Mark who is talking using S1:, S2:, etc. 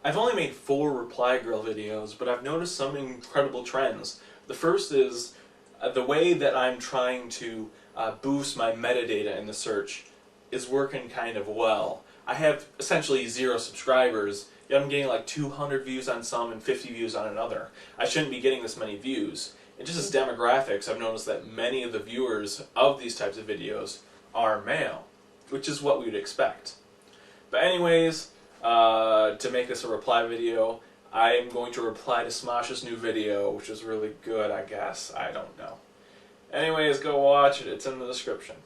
S1: I've only made 4 reply girl videos, but I've noticed some incredible trends. The first is the way that I'm trying to boost my metadata in the search is working kind of well. I have essentially 0 subscribers, yet I'm getting like 200 views on some and 50 views on another. I shouldn't be getting this many views. And just as demographics, I've noticed that many of the viewers of these types of videos are male, which is what we would expect. But anyways, to make this a reply video, I'm going to reply to Smosh's new video, which is really good, I guess. I don't know. Anyways, go watch it. It's in the description.